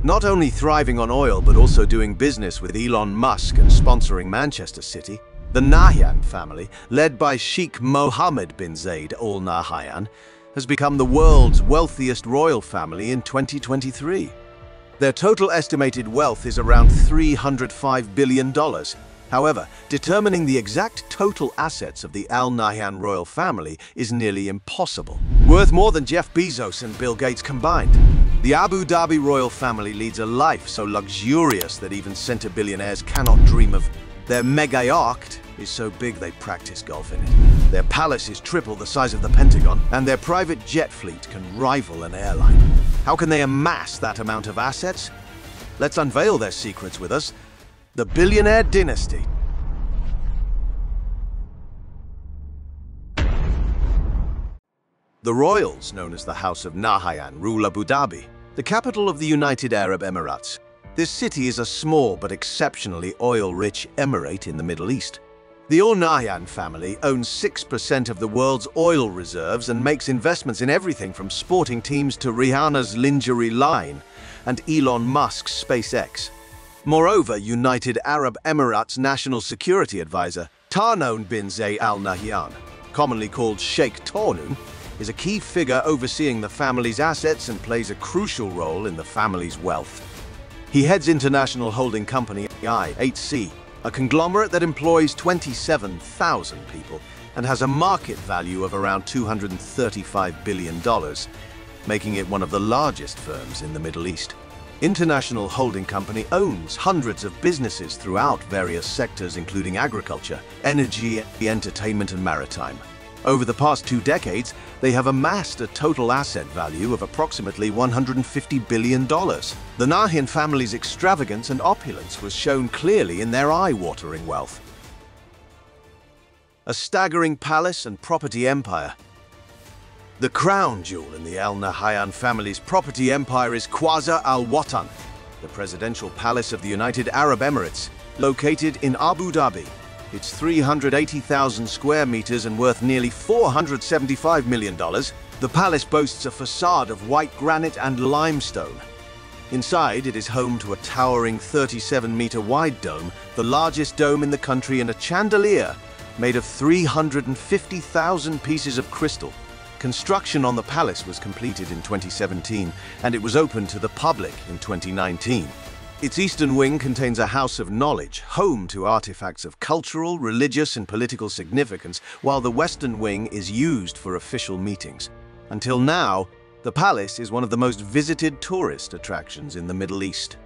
Not only thriving on oil, but also doing business with Elon Musk and sponsoring Manchester City, the Nahyan family, led by Sheikh Mohammed bin Zayed Al Nahyan, has become the world's wealthiest royal family in 2023. Their total estimated wealth is around $305 billion. However, determining the exact total assets of the Al Nahyan royal family is nearly impossible. Worth more than Jeff Bezos and Bill Gates combined. The Abu Dhabi royal family leads a life so luxurious that even centibillionaires cannot dream of. Their mega yacht is so big they practice golf in it. Their palace is triple the size of the Pentagon, and their private jet fleet can rival an airline. How can they amass that amount of assets? Let's unveil their secrets with us. The Billionaire Dynasty. The royals, known as the House of Nahyan, rule Abu Dhabi, the capital of the United Arab Emirates. This city is a small but exceptionally oil-rich emirate in the Middle East. The Al Nahyan family owns 6% of the world's oil reserves and makes investments in everything from sporting teams to Rihanna's lingerie line and Elon Musk's SpaceX. Moreover, United Arab Emirates National Security Advisor Tarnoun bin Zayed Al Nahyan, commonly called Sheikh Tarnoun, is a key figure overseeing the family's assets and plays a crucial role in the family's wealth. He heads international holding company IHC, a conglomerate that employs 27,000 people and has a market value of around $235 billion, making it one of the largest firms in the Middle East. International Holding Company owns hundreds of businesses throughout various sectors including agriculture, energy, entertainment and maritime. Over the past 2 decades, they have amassed a total asset value of approximately $150 billion. The Nahyan family's extravagance and opulence was shown clearly in their eye-watering wealth. A staggering palace and property empire. The crown jewel in the Al Nahyan family's property empire is Qasr Al Watan, the presidential palace of the United Arab Emirates, located in Abu Dhabi. It's 380,000 square meters and worth nearly $475 million. The palace boasts a facade of white granite and limestone. Inside, it is home to a towering 37-meter wide dome, the largest dome in the country, and a chandelier made of 350,000 pieces of crystal. Construction on the palace was completed in 2017, and it was opened to the public in 2019. Its eastern wing contains a house of knowledge, home to artifacts of cultural, religious, and political significance, while the western wing is used for official meetings. Until now, the palace is one of the most visited tourist attractions in the Middle East.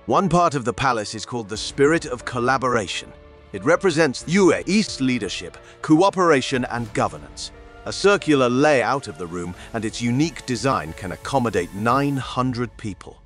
One part of the palace is called the Spirit of Collaboration. It represents UAE's leadership, cooperation, and governance. A circular layout of the room and its unique design can accommodate 900 people.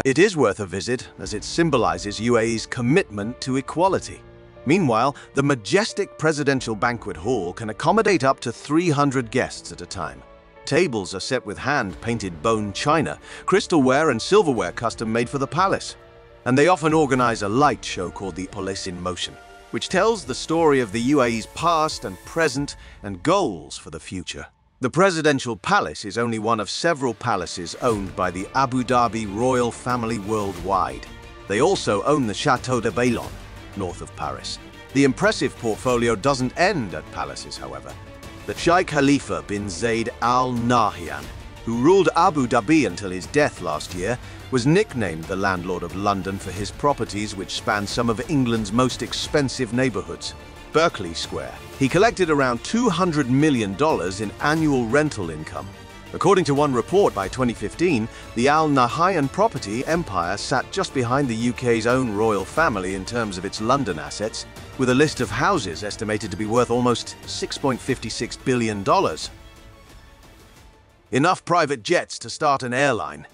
It is worth a visit as it symbolizes UAE's commitment to equality. Meanwhile, the majestic presidential banquet hall can accommodate up to 300 guests at a time. Tables are set with hand-painted bone china, crystalware and silverware custom-made for the palace. And they often organize a light show called the Palace in Motion, which tells the story of the UAE's past and present and goals for the future. The presidential palace is only one of several palaces owned by the Abu Dhabi royal family worldwide. They also own the Chateau de Bayonne, north of Paris. The impressive portfolio doesn't end at palaces, however. The Sheikh Khalifa bin Zayed Al Nahyan, who ruled Abu Dhabi until his death last year, was nicknamed the Landlord of London for his properties which span some of England's most expensive neighborhoods. Berkeley Square. He collected around $200 million in annual rental income. According to one report by 2015, the Al Nahyan property empire sat just behind the UK's own royal family in terms of its London assets, with a list of houses estimated to be worth almost $6.56 billion. Enough private jets to start an airline.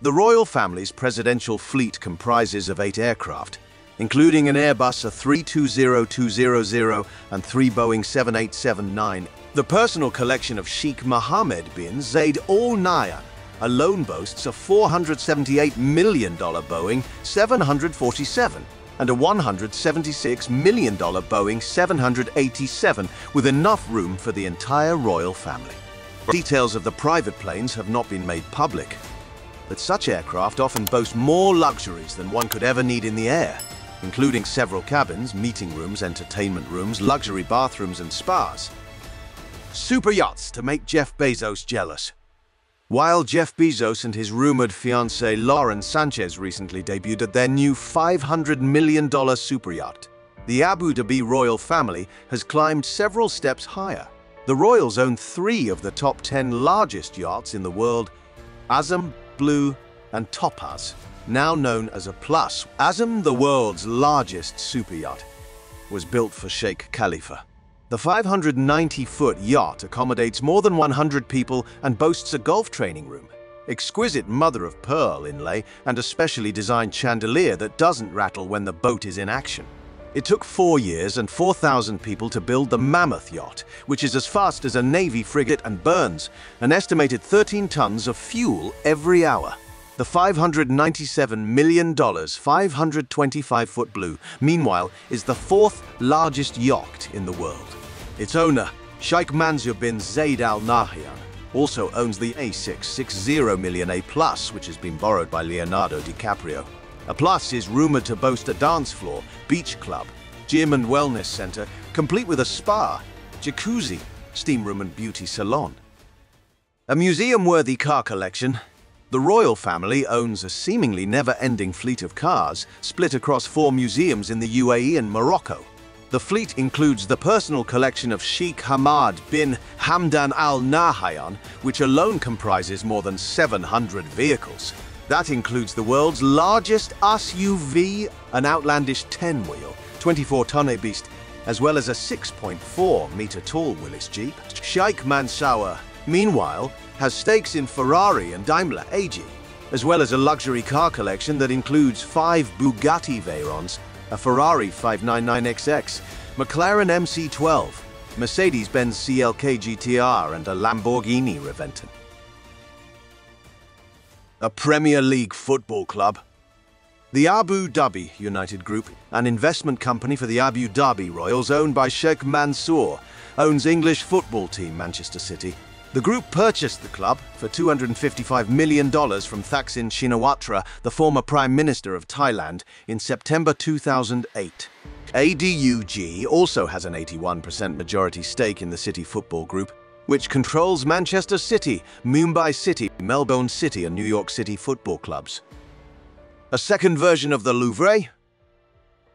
The royal family's presidential fleet comprises of 8 aircraft, including an Airbus A320-200 and 3 Boeing 787-9. The personal collection of Sheikh Mohammed bin Zayed Al Nahyan alone boasts a $478 million Boeing 747 and a $176 million Boeing 787, with enough room for the entire royal family. Details of the private planes have not been made public. but such aircraft often boast more luxuries than one could ever need in the air, including several cabins, meeting rooms, entertainment rooms, luxury bathrooms, and spas. Super yachts to make Jeff Bezos jealous. While Jeff Bezos and his rumored fiancée Lauren Sanchez recently debuted at their new $500 million super yacht, the Abu Dhabi royal family has climbed several steps higher. The royals own 3 of the top 10 largest yachts in the world: Azam, Blue, and Topaz, now known as a Plus. Azam, the world's largest super yacht, was built for Sheikh Khalifa. The 590-foot yacht accommodates more than 100 people and boasts a golf training room, exquisite mother-of-pearl inlay, and a specially designed chandelier that doesn't rattle when the boat is in action. It took 4 years and 4,000 people to build the Mammoth yacht, which is as fast as a Navy frigate and burns an estimated 13 tons of fuel every hour. The $597 million 525-foot Blue, meanwhile, is the 4th largest yacht in the world. Its owner, Sheikh Mansour bin Zayed Al Nahyan, also owns the A660 million A+, which has been borrowed by Leonardo DiCaprio. A Plus is rumored to boast a dance floor, beach club, gym and wellness center, complete with a spa, jacuzzi, steam room and beauty salon. A museum-worthy car collection. The royal family owns a seemingly never-ending fleet of cars split across 4 museums in the UAE and Morocco. The fleet includes the personal collection of Sheikh Hamad bin Hamdan Al Nahyan, which alone comprises more than 700 vehicles. That includes the world's largest SUV, an outlandish 10-wheel, 24-tonne beast, as well as a 6.4-meter-tall Willys Jeep. Sheikh Mansour, meanwhile, has stakes in Ferrari and Daimler AG, as well as a luxury car collection that includes 5 Bugatti Veyrons, a Ferrari 599XX, McLaren MC12, Mercedes-Benz CLK GTR, and a Lamborghini Reventon. A Premier League football club. The Abu Dhabi United Group, an investment company for the Abu Dhabi Royals owned by Sheikh Mansour, owns English football team Manchester City. The group purchased the club for $255 million from Thaksin Shinawatra, the former Prime Minister of Thailand, in September 2008. ADUG also has an 81% majority stake in the City Football Group, which controls Manchester City, Mumbai City, Melbourne City, and New York City football clubs. A second version of the Louvre.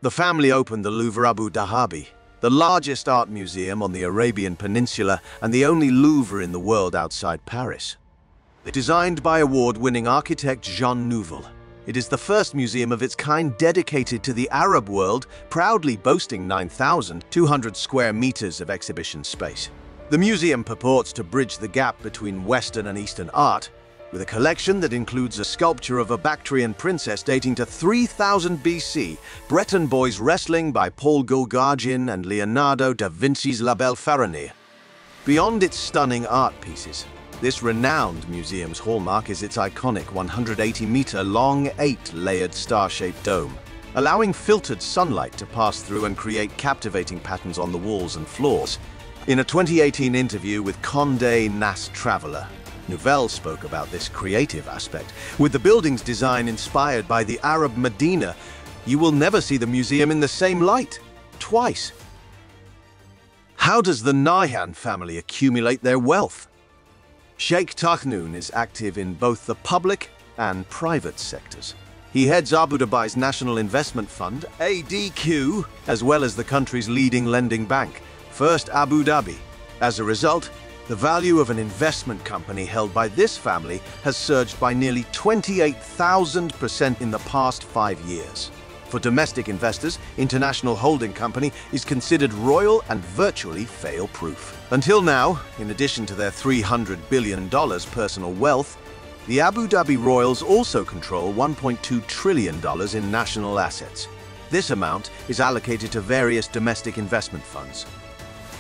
The family opened the Louvre Abu Dhabi, the largest art museum on the Arabian Peninsula and the only Louvre in the world outside Paris. Designed by award-winning architect Jean Nouvel, it is the first museum of its kind dedicated to the Arab world, proudly boasting 9,200 square meters of exhibition space. The museum purports to bridge the gap between Western and Eastern art, with a collection that includes a sculpture of a Bactrian princess dating to 3000 BC, Breton boys wrestling by Paul Gauguin, and Leonardo da Vinci's La Belle Pharaonie. Beyond its stunning art pieces, this renowned museum's hallmark is its iconic 180-meter-long, 8-layered star-shaped dome, allowing filtered sunlight to pass through and create captivating patterns on the walls and floors. In a 2018 interview with Condé Nast Traveler, Nouvel spoke about this creative aspect. With the building's design inspired by the Arab Medina, you will never see the museum in the same light, twice. How does the Nahyan family accumulate their wealth? Sheikh Tahnoon is active in both the public and private sectors. He heads Abu Dhabi's National Investment Fund, ADQ, as well as the country's leading lending bank, First Abu Dhabi. As a result, the value of an investment company held by this family has surged by nearly 28,000% in the past 5 years. For domestic investors, International Holding Company is considered royal and virtually fail-proof. Until now, in addition to their $300 billion personal wealth, the Abu Dhabi Royals also control $1.2 trillion in national assets. This amount is allocated to various domestic investment funds.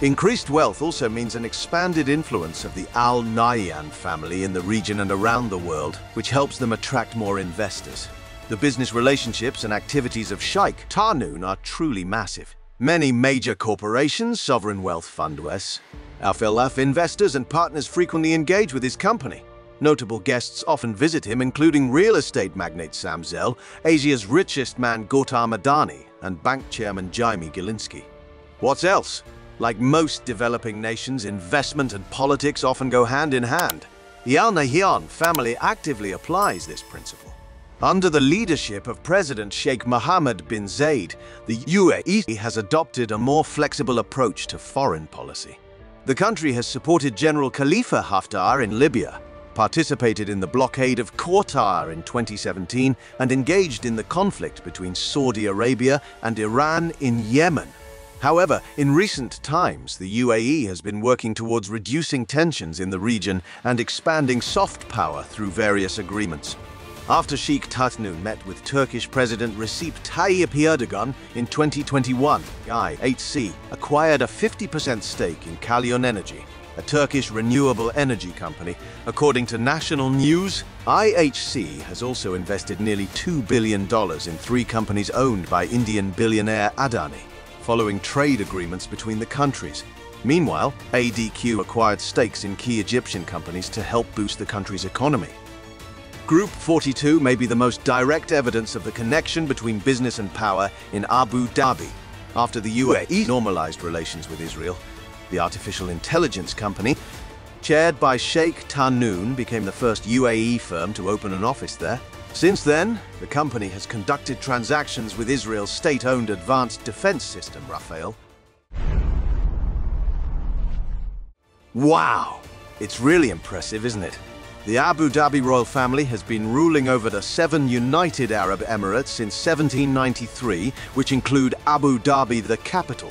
Increased wealth also means an expanded influence of the Al Nahyan family in the region and around the world, which helps them attract more investors. The business relationships and activities of Sheikh Tahnoon are truly massive. Many major corporations, sovereign wealth funds, Alf investors and partners frequently engage with his company. Notable guests often visit him, including real estate magnate Sam Zell, Asia's richest man Gautam Adani, and bank chairman Jaime Gilinski. What's else? Like most developing nations, investment and politics often go hand in hand. The Al Nahyan family actively applies this principle. Under the leadership of President Sheikh Mohammed bin Zayed, the UAE has adopted a more flexible approach to foreign policy. The country has supported General Khalifa Haftar in Libya, participated in the blockade of Qatar in 2017, and engaged in the conflict between Saudi Arabia and Iran in Yemen. However, in recent times, the UAE has been working towards reducing tensions in the region and expanding soft power through various agreements. After Sheikh Tatnoon met with Turkish President Recep Tayyip Erdogan in 2021, IHC acquired a 50% stake in Kalyon Energy, a Turkish renewable energy company. According to national news, IHC has also invested nearly $2 billion in 3 companies owned by Indian billionaire Adani, following trade agreements between the countries. Meanwhile, ADQ acquired stakes in key Egyptian companies to help boost the country's economy. Group 42 may be the most direct evidence of the connection between business and power in Abu Dhabi. After the UAE normalized relations with Israel, the artificial intelligence company, chaired by Sheikh Tahnoon, became the first UAE firm to open an office there. Since then, the company has conducted transactions with Israel's state-owned advanced defense system, Rafael. Wow! It's really impressive, isn't it? The Abu Dhabi royal family has been ruling over the 7 United Arab Emirates since 1793, which include Abu Dhabi, the capital,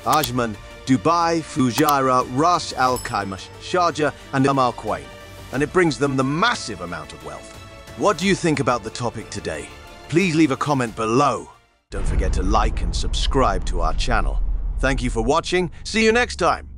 Ajman, Dubai, Fujairah, Ras Al Khaimah, Sharjah, and Al Quwain, and it brings them the massive amount of wealth. What do you think about the topic today? Please leave a comment below. Don't forget to like and subscribe to our channel. Thank you for watching. See you next time.